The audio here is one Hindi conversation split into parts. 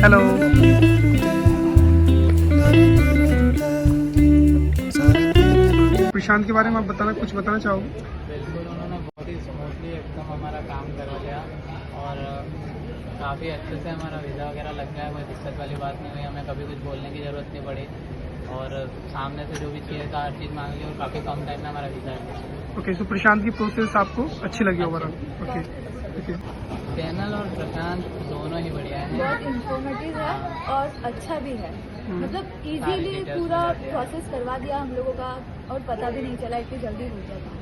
हेलो। प्रशांत के बारे में आप कुछ बताना चाहोगे? बिल्कुल, उन्होंने बहुत ही स्मूथली एकदम हमारा काम करवा दिया और काफ़ी अच्छे से हमारा वीज़ा वगैरह लग गया। कोई दिक्कत वाली बात नहीं हुई, हमें कभी कुछ बोलने की ज़रूरत नहीं पड़ी और सामने से जो भी चाहिए था हर चीज़ मांग ली और काफ़ी कम टाइम में हमारा वीज़ा आ गया। ओके, सो प्रशांत की प्रोसेस आपको अच्छी लगी ओवरऑल? Okay okay. चैनल और प्रशांत दोनों ही बढ़िया हैं। बहुत इन्फॉर्मेटिव है और अच्छा भी है, मतलब इजीली details पूरा मिला दिया। प्रोसेस करवा दिया हम लोगों का और पता भी नहीं चला, इतनी जल्दी हो गया था।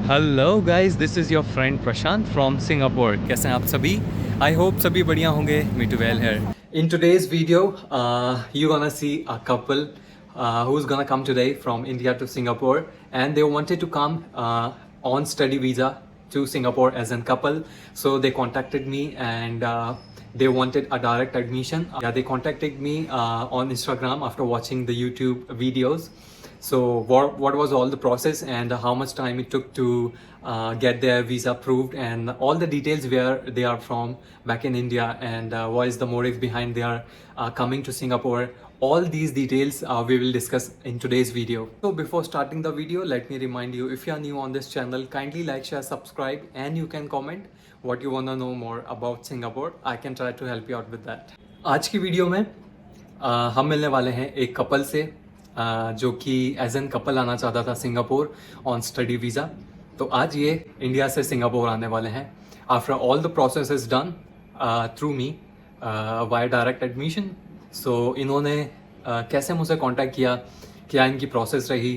Hello guys, this is your friend Prashant from Singapore. कैसे हैं आप सभी? आई होप सभी बढ़िया होंगे। Me too well here. In today's video you gonna see a couple who's gonna come today from India to Singapore, and they wanted to come on study visa to Singapore as a couple. So they contacted me and they wanted a direct admission. Yeah, they contacted me on Instagram after watching the YouTube videos. So what was all the process and how much time it took to get their visa approved, and all the details where they are from back in India, and what is the motive behind their coming to Singapore. All these details we will discuss in today's video. So before starting the video, let me remind you, if you are new on this channel, kindly like, share, subscribe, and you can comment what you want to know more about Singapore. I can try to help you out with that. आज की वीडियो में हम मिलने वाले हैं एक कपल से जो कि एज एन कपल आना चाहता था सिंगापुर ऑन स्टडी वीज़ा। तो आज ये इंडिया से सिंगापुर आने वाले हैं। After all the process is done through me via direct admission. So इन्होंने कैसे मुझसे कांटेक्ट किया, क्या इनकी प्रोसेस रही,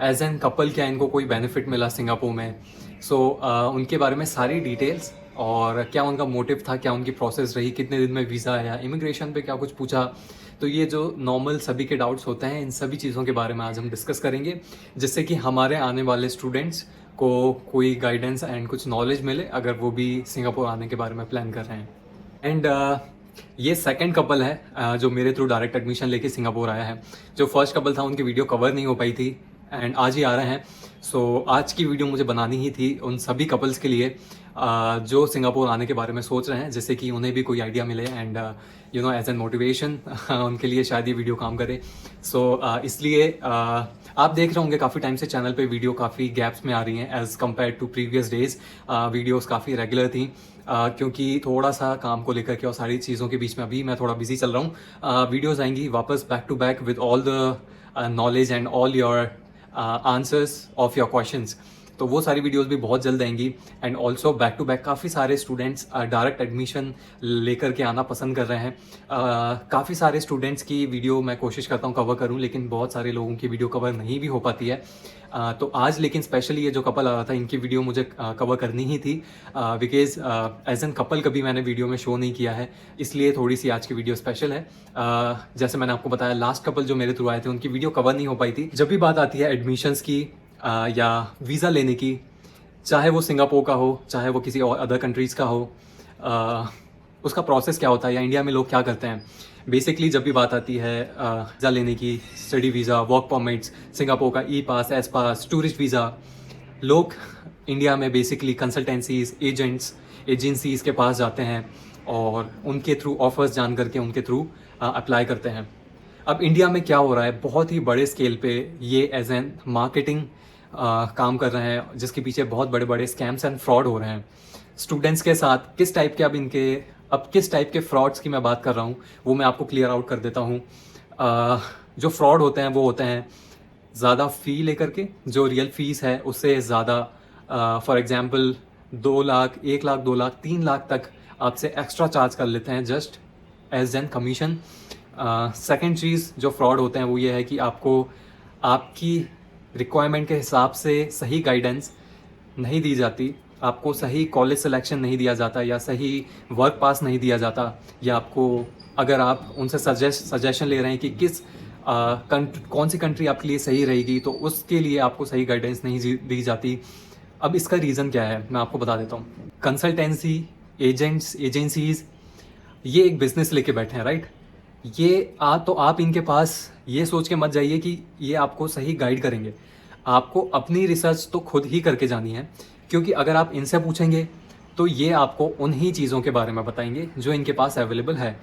एज एन कपल क्या इनको कोई बेनिफिट मिला सिंगापुर में। सो उनके बारे में सारी डिटेल्स और क्या उनका मोटिव था, क्या उनकी प्रोसेस रही, कितने दिन में वीज़ा आया, इमिग्रेशन पे क्या कुछ पूछा। तो ये जो नॉर्मल सभी के डाउट्स होते हैं, इन सभी चीज़ों के बारे में आज हम डिस्कस करेंगे, जिससे कि हमारे आने वाले स्टूडेंट्स को कोई गाइडेंस एंड कुछ नॉलेज मिले अगर वो भी सिंगापुर आने के बारे में प्लान कर रहे हैं। एंड ये सेकंड कपल है जो मेरे थ्रू डायरेक्ट एडमिशन लेके सिंगापुर आया है। जो फर्स्ट कपल था उनकी वीडियो कवर नहीं हो पाई थी एंड आज ही आ रहे हैं। सो आज की वीडियो मुझे बनानी ही थी उन सभी कपल्स के लिए जो सिंगापुर आने के बारे में सोच रहे हैं, जिससे कि उन्हें भी कोई आइडिया मिले and you know as an motivation उनके लिए शायद ये वीडियो काम करे। सो इसलिए आप देख रहे होंगे काफ़ी टाइम से चैनल पे वीडियो काफ़ी गैप्स में आ रही हैं as compare to previous days. Videos काफ़ी रेगुलर थी क्योंकि थोड़ा सा काम को लेकर के और सारी चीज़ों के बीच में अभी मैं थोड़ा बिजी चल रहा हूँ। वीडियोज़ आएंगी वापस back to back with all the knowledge and all your answers of your questions. तो वो सारी वीडियोस भी बहुत जल्द आएंगी and also back to back काफ़ी सारे स्टूडेंट्स डायरेक्ट एडमिशन लेकर के आना पसंद कर रहे हैं। काफ़ी सारे स्टूडेंट्स की वीडियो मैं कोशिश करता हूँ कवर करूँ, लेकिन बहुत सारे लोगों की वीडियो कवर नहीं भी हो पाती है। तो आज लेकिन स्पेशली ये जो कपल आ रहा था, इनकी वीडियो मुझे कवर करनी ही थी बिकॉज एज एन कपल कभी मैंने वीडियो में शो नहीं किया है, इसलिए थोड़ी सी आज की वीडियो स्पेशल है। जैसे मैंने आपको बताया, लास्ट कपल जो मेरे थ्रू आए थे उनकी वीडियो कवर नहीं हो पाई थी। जब भी बात आती है एडमिशन्स की या वीज़ा लेने की, चाहे वो सिंगापुर का हो, चाहे वो किसी और अदर कंट्रीज़ का हो, उसका प्रोसेस क्या होता है या इंडिया में लोग क्या करते हैं। बेसिकली जब भी बात आती है वीज़ा लेने की, study visa, work permits, Singapore का ई पास, एस पास, टूरिस्ट वीज़ा, लोग इंडिया में बेसिकली कंसल्टेंसीज, एजेंसीज़ के पास जाते हैं और उनके थ्रू ऑफर्स जान करके उनके थ्रू अप्लाई करते हैं। अब इंडिया में क्या हो रहा है, बहुत ही बड़े स्केल पे ये एज एन मार्केटिंग काम कर रहे हैं, जिसके पीछे बहुत बड़े बड़े स्कैम्स एंड फ्रॉड हो रहे हैं स्टूडेंट्स के साथ। किस टाइप के किस टाइप के फ्रॉड्स की मैं बात कर रहा हूँ वो मैं आपको क्लियर आउट कर देता हूँ। जो फ्रॉड होते हैं वो होते हैं ज़्यादा फ़ी लेकर के, जो रियल फ़ीस है उससे ज़्यादा। फॉर एग्ज़ाम्पल 2 लाख, 1 लाख, 2 लाख, 3 लाख तक आपसे एक्स्ट्रा चार्ज कर लेते हैं just as an commission. Second चीज़ जो फ्रॉड होते हैं वो ये है कि आपको आपकी रिक्वायरमेंट के हिसाब से सही गाइडेंस नहीं दी जाती, आपको सही कॉलेज सिलेक्शन नहीं दिया जाता, या सही वर्क पास नहीं दिया जाता, या आपको अगर आप उनसे सजेशन ले रहे हैं कि कौन सी कंट्री आपके लिए सही रहेगी, तो उसके लिए आपको सही गाइडेंस नहीं दी जाती। अब इसका रीज़न क्या है मैं आपको बता देता हूँ। कंसल्टेंसी एजेंसीज ये एक बिजनेस लेके बैठे हैं, राइट। तो आप इनके पास ये सोच के मत जाइए कि ये आपको सही गाइड करेंगे। आपको अपनी रिसर्च तो खुद ही करके जानी है, क्योंकि अगर आप इनसे पूछेंगे तो ये आपको उन्हीं चीज़ों के बारे में बताएंगे जो इनके पास अवेलेबल है।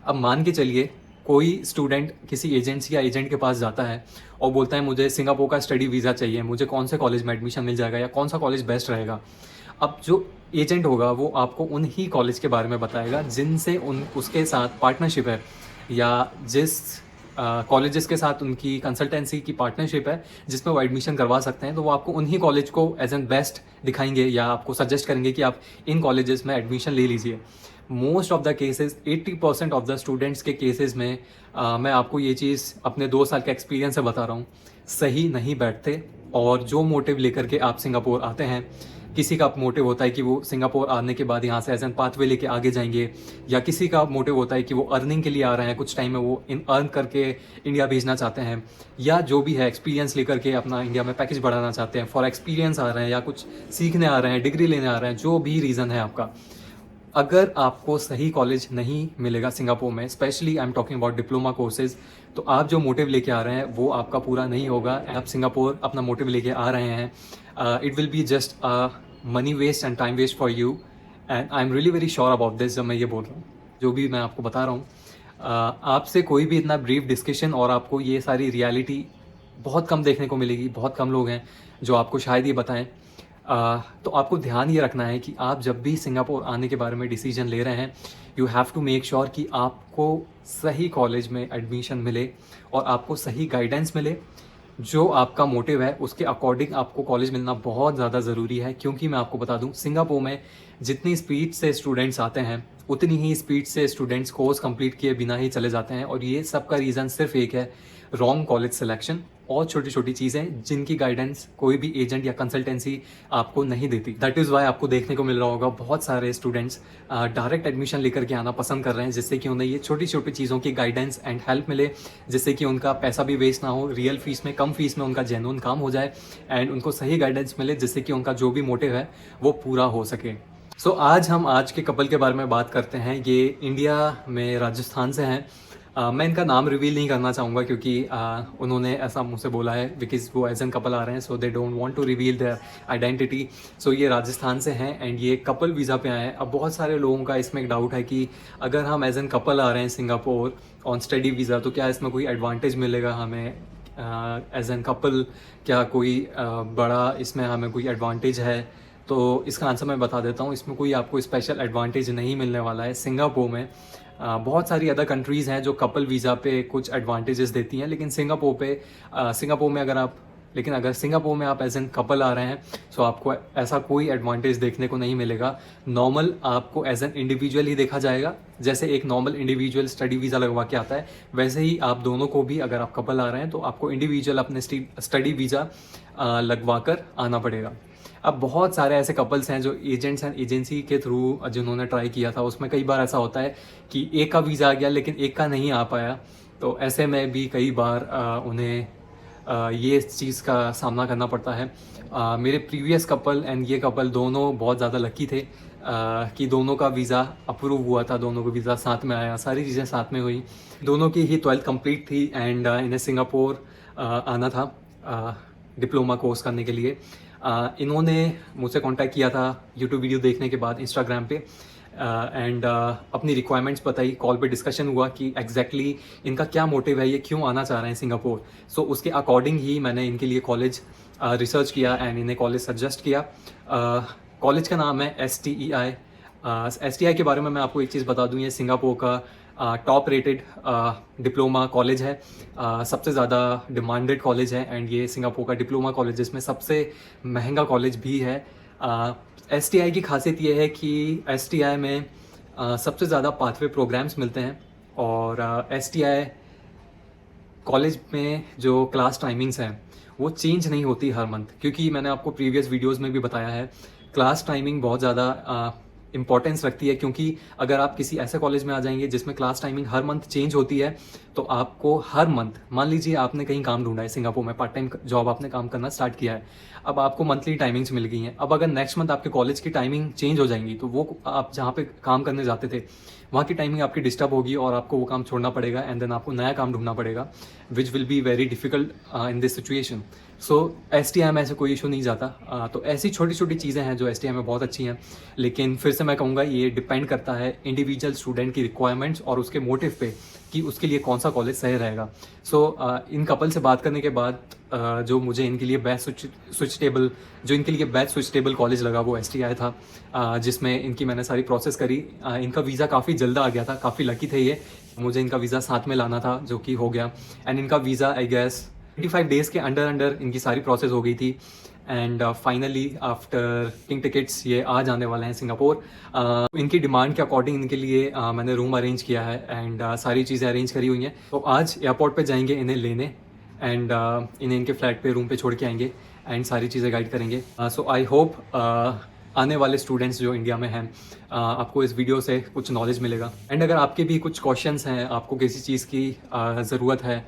अब मान के चलिए कोई स्टूडेंट किसी एजेंसी या एजेंट के पास जाता है और बोलता है मुझे सिंगापुर का स्टडी वीज़ा चाहिए, मुझे कौन से कॉलेज में एडमिशन मिल जाएगा या कौन सा कॉलेज बेस्ट रहेगा। अब जो एजेंट होगा वो आपको उन्हीं कॉलेज के बारे में बताएगा जिनसे उसके साथ पार्टनरशिप है, या जिस कॉलेजेस के साथ उनकी कंसल्टेंसी की पार्टनरशिप है जिसमें वो एडमिशन करवा सकते हैं। तो वो आपको उन्हीं कॉलेज को एज एन बेस्ट दिखाएंगे या आपको सजेस्ट करेंगे कि आप इन कॉलेजेस में एडमिशन ले लीजिए। Most of the cases 80% of the students के केसेस में मैं आपको ये चीज़ अपने 2 साल के एक्सपीरियंस से बता रहा हूँ, सही नहीं बैठते। और जो मोटिव लेकर के आप सिंगापुर आते हैं, किसी का मोटिव होता है कि वो सिंगापुर आने के बाद यहाँ से एज एन पाथवे लेके आगे जाएंगे, या किसी का मोटिव होता है कि वो अर्निंग के लिए आ रहे हैं, कुछ टाइम में वो अर्न करके इंडिया भेजना चाहते हैं, या जो भी है एक्सपीरियंस लेकर के अपना इंडिया में पैकेज बढ़ाना चाहते हैं, फॉर एक्सपीरियंस आ रहे हैं, या कुछ सीखने आ रहे हैं, डिग्री लेने आ रहे हैं, जो भी रीज़न है आपका। अगर आपको सही कॉलेज नहीं मिलेगा सिंगापुर में, specially I am talking about diploma courses, तो आप जो मोटिव लेके आ रहे हैं वो आपका पूरा नहीं होगा। आप सिंगापुर अपना मोटिव लेके आ रहे हैं, it will be just money waste and time waste for you, and I am really very sure about this. जब मैं ये बोल रहा हूँ, जो भी मैं आपको बता रहा हूँ, आपसे कोई भी इतना ब्रीफ डिस्कशन और आपको ये सारी रियलिटी बहुत कम देखने को मिलेगी। बहुत कम लोग हैं जो आपको शायद ये बताएं। तो आपको ध्यान ये रखना है कि आप जब भी सिंगापुर आने के बारे में डिसीजन ले रहे हैं, you have to make sure कि आपको सही कॉलेज में एडमिशन मिले और आपको सही गाइडेंस मिले। जो आपका मोटिव है उसके अकॉर्डिंग आपको कॉलेज मिलना बहुत ज़्यादा ज़रूरी है, क्योंकि मैं आपको बता दूं सिंगापुर में जितनी स्पीड से स्टूडेंट्स आते हैं उतनी ही स्पीड से स्टूडेंट्स कोर्स कंप्लीट किए बिना ही चले जाते हैं। और ये सब का रीज़न सिर्फ एक है, रॉन्ग कॉलेज सिलेक्शन और छोटी छोटी चीज़ें जिनकी गाइडेंस कोई भी एजेंट या कंसल्टेंसी आपको नहीं देती। दैट इज़ वाई आपको देखने को मिल रहा होगा बहुत सारे स्टूडेंट्स डायरेक्ट एडमिशन लेकर के आना पसंद कर रहे हैं, जिससे कि उन्हें ये छोटी छोटी चीज़ों की गाइडेंस एंड हेल्प मिले, जिससे कि उनका पैसा भी वेस्ट ना हो, रियल फीस में, कम फीस में उनका जेन्युइन काम हो जाए एंड उनको सही गाइडेंस मिले, जिससे कि उनका जो भी मोटिव है वो पूरा हो सके। सो आज हम आज के कपल के बारे में बात करते हैं। ये इंडिया में राजस्थान से हैं। मैं इनका नाम रिवील नहीं करना चाहूँगा क्योंकि उन्होंने ऐसा मुझसे बोला है, बिकॉज वो एज एन कपल आ रहे हैं, so they don't want to reveal their identity. So ये राजस्थान से हैं एंड ये कपल वीज़ा पे आए हैं। अब बहुत सारे लोगों का इसमें एक डाउट है कि अगर हम एज एन कपल आ रहे हैं सिंगापुर ऑन स्टडी वीज़ा, तो क्या इसमें कोई एडवांटेज मिलेगा हमें एज एन कपल? क्या कोई बड़ा इसमें हमें कोई एडवांटेज है? तो इसका आंसर मैं बता देता हूँ, इसमें कोई आपको स्पेशल एडवांटेज नहीं मिलने वाला है। सिंगापुर में बहुत सारी अदर कंट्रीज़ हैं जो कपल वीज़ा पे कुछ एडवांटेजेस देती हैं, लेकिन अगर सिंगापुर में आप एज एन कपल आ रहे हैं तो आपको ऐसा कोई एडवांटेज देखने को नहीं मिलेगा। नॉर्मल आपको एज एन इंडिविजुअल ही देखा जाएगा। जैसे एक नॉर्मल इंडिविजुअल स्टडी वीज़ा लगवा के आता है, वैसे ही आप दोनों को भी, अगर आप कपल आ रहे हैं तो आपको इंडिविजुअल अपने स्टडी वीज़ा लगवा कर आना पड़ेगा। अब बहुत सारे ऐसे कपल्स हैं जो एजेंट्स एंड एजेंसी के थ्रू जिन्होंने ट्राई किया था, उसमें कई बार ऐसा होता है कि एक का वीज़ा आ गया लेकिन एक का नहीं आ पाया। तो ऐसे में भी कई बार उन्हें ये चीज़ का सामना करना पड़ता है। मेरे प्रीवियस कपल एंड ये कपल दोनों बहुत ज़्यादा लकी थे कि दोनों का वीज़ा अप्रूव हुआ था, दोनों का वीज़ा साथ में आया, सारी चीज़ें साथ में हुई। दोनों की ही 12th कंप्लीट थी एंड इन्हें सिंगापुर आना था डिप्लोमा कोर्स करने के लिए। इन्होंने मुझसे कांटेक्ट किया था यूट्यूब वीडियो देखने के बाद इंस्टाग्राम पे एंड अपनी रिक्वायरमेंट्स बताई, कॉल पे डिस्कशन हुआ कि एग्जैक्टली इनका क्या मोटिव है, ये क्यों आना चाह रहे हैं सिंगापुर। सो उसके अकॉर्डिंग ही मैंने इनके लिए कॉलेज रिसर्च किया एंड इन्हें कॉलेज सजेस्ट किया। कॉलेज का नाम है STEI। STEI के बारे में मैं आपको एक चीज़ बता दूं, ये सिंगापुर का टॉप रेटेड डिप्लोमा कॉलेज है, सबसे ज़्यादा डिमांडेड कॉलेज है एंड ये सिंगापुर का डिप्लोमा कॉलेज जिसमें सबसे महंगा कॉलेज भी है। STI की खासियत ये है कि STI में सबसे ज़्यादा पाथवे प्रोग्राम्स मिलते हैं और STI कॉलेज में जो क्लास टाइमिंग्स हैं वो चेंज नहीं होती हर मंथ, क्योंकि मैंने आपको प्रीवियस वीडियोस में भी बताया है क्लास टाइमिंग बहुत ज़्यादा इंपॉर्टेंस रखती है, क्योंकि अगर आप किसी ऐसे कॉलेज में आ जाएंगे जिसमें क्लास टाइमिंग हर मंथ चेंज होती है तो आपको हर मंथ, मान लीजिए आपने कहीं काम ढूंढा है सिंगापुर में, पार्ट टाइम जॉब आपने काम करना स्टार्ट किया है, अब आपको मंथली टाइमिंग्स मिल गई हैं। अब अगर नेक्स्ट मंथ आपके कॉलेज की टाइमिंग चेंज हो जाएंगी तो वो आप जहाँ पे काम करने जाते थे वहाँ की टाइमिंग आपकी डिस्टर्ब होगी और आपको वो काम छोड़ना पड़ेगा एंड देन आपको नया काम ढूंढना पड़ेगा, which will be very difficult in this situation. So STI में ऐसे कोई इशू नहीं जाता। तो ऐसी छोटी छोटी चीज़ें हैं जो STI में बहुत अच्छी हैं, लेकिन फिर से मैं कहूँगा ये डिपेंड करता है इंडिविजुअल स्टूडेंट की रिक्वायरमेंट्स और उसके मोटिव पे कि उसके लिए कौन सा कॉलेज सही रहेगा। सो इन कपल से बात करने के बाद जो मुझे इनके लिए बेस्ट स्विचेबल कॉलेज लगा वो STI था, जिसमें इनकी मैंने सारी प्रोसेस करी। इनका वीज़ा काफ़ी जल्द आ गया था, काफ़ी लकी थे ये, मुझे इनका वीज़ा साथ में लाना था जो कि हो गया एंड इनका वीज़ा आई गेस 85 डेज़ के अंडर इनकी सारी प्रोसेस हो गई थी एंड फाइनली आफ्टर टिंग टिकट्स ये आज आने वाले हैं सिंगापुर। इनकी डिमांड के अकॉर्डिंग इनके लिए मैंने रूम अरेंज किया है एंड सारी चीज़ें अरेंज करी हुई हैं। तो आज एयरपोर्ट पे जाएंगे इन्हें लेने एंड इन्हें इनके फ्लैट पे रूम पे छोड़ के आएंगे एंड सारी चीज़ें गाइड करेंगे। सो आई होप आने वाले स्टूडेंट्स जो इंडिया में हैं आपको इस वीडियो से कुछ नॉलेज मिलेगा एंड अगर आपके भी कुछ क्वेश्चंस हैं, आपको किसी चीज़ की ज़रूरत है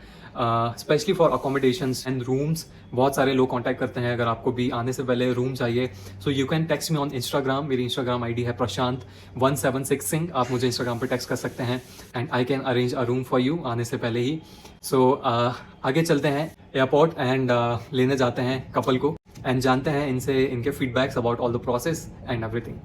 specially for accommodations and rooms, बहुत सारे लोग कांटेक्ट करते हैं अगर आपको भी आने से पहले रूम चाहिए, so you can text me on Instagram. मेरी इंस्टाग्राम ID है प्रशांत176 सिंह, आप मुझे इंस्टाग्राम पे टेक्स्ट कर सकते हैं and I can arrange a room for you आने से पहले ही। सो आगे चलते हैं एयरपोर्ट एंड लेने जाते हैं कपल को एंड जानते हैं इनसे इनके feedbacks about all the process and everything.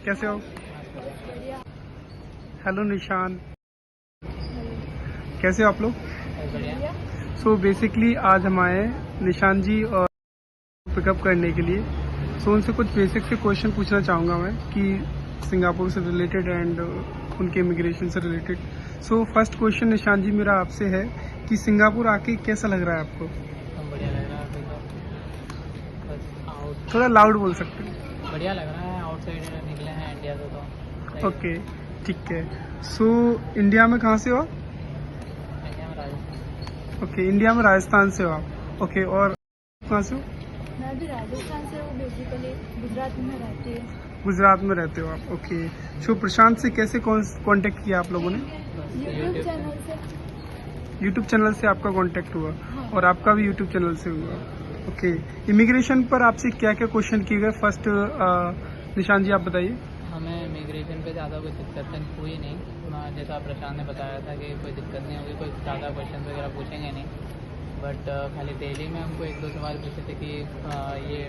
कैसे हो? हेलो निशान, कैसे हो आप लोग? सो बेसिकली आज हम आए निशान जी और पिकअप करने के लिए। सो उनसे कुछ बेसिक से क्वेश्चन पूछना चाहूँगा मैं कि सिंगापुर से रिलेटेड एंड उनके इमिग्रेशन से रिलेटेड। सो फर्स्ट क्वेश्चन निशान जी मेरा आपसे है कि सिंगापुर आके कैसा लग रहा है आपको? बढ़िया लग रहा है, थोड़ा लाउड बोल सकते हैं? बढ़िया लग रहा है, आउटसाइड निकले हैं इंडिया से तो। ओके ठीक है। सो इंडिया में कहाँ से हो? इंडिया में राजस्थान। ओके, इंडिया में राजस्थान से हो आप। ओके, और कहाँ से हो? मैं भी राजस्थान से हूँ, बेसिकली गुजरात में रहती हूँ। गुजरात में रहते हो आप। ओके, सो प्रशांत से कैसे कांटेक्ट किया आप लोगों ने? यूट्यूब चैनल से। यूट्यूब चैनल से आपका कांटेक्ट हुआ? हाँ। और आपका भी यूट्यूब चैनल से हुआ। ओके, इमिग्रेशन पर आपसे क्या क्या क्वेश्चन किए गए? फर्स्ट निशान जी आप बताइए। हमें इमिग्रेशन पे ज़्यादा कोई दिक्कत हुई नहीं, जैसा प्रशांत ने बताया था कि कोई दिक्कत नहीं होगी, कोई ज़्यादा क्वेश्चन वगैरह पूछेंगे नहीं, बट खाली दिल्ली में हमको 1-2 सवाल पूछे थे कि ये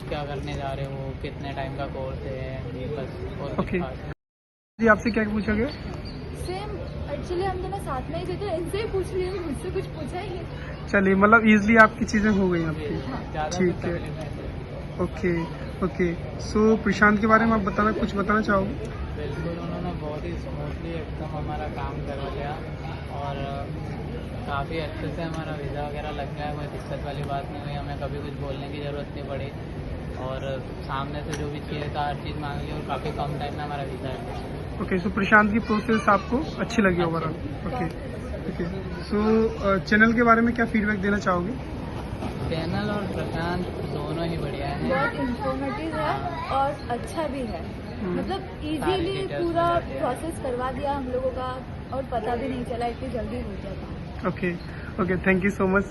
क्या करने जा रहे हो, कितने टाइम का कोर्स है, बस। और ओके जी, आपसे क्या पूछा गया? सेम, एक्चुअली हम दोनों साथ में ही थे तो इनसे ही पूछ लिए, मुझसे कुछ पूछा ही नहीं। चलिए, मतलब इजीली आपकी चीज़ें हो गई आपकी। ज़्यादा ठीक है। ओके, सो प्रशांत के बारे में आप कुछ बताना चाहोगे? बिल्कुल, उन्होंने बहुत ही स्मूथली एकदम हमारा काम करवा लिया और काफ़ी अच्छे से हमारा वीज़ा वगैरह लग गया, कोई दिक्कत वाली बात नहीं हुई, हमें कभी कुछ बोलने की ज़रूरत नहीं पड़ी और सामने से जो भी चाहिए था हर चीज़ मांग ली और काफ़ी कम टाइम में हमारा वीज़ा है। ओके, सो प्रशांत की प्रोसेस आपको अच्छी लगी ओवरऑल? ओके, सो चैनल के बारे में क्या फीडबैक देना चाहोगे? चैनल और प्रशांत दोनों ही बढ़िया हैं, बहुत इंफॉर्मेटिव है और अच्छा भी है, मतलब इजीली पूरा प्रोसेस करवा दिया हम लोगों का और पता भी नहीं चला, इतनी जल्दी हो जाता। Okay, thank you so much.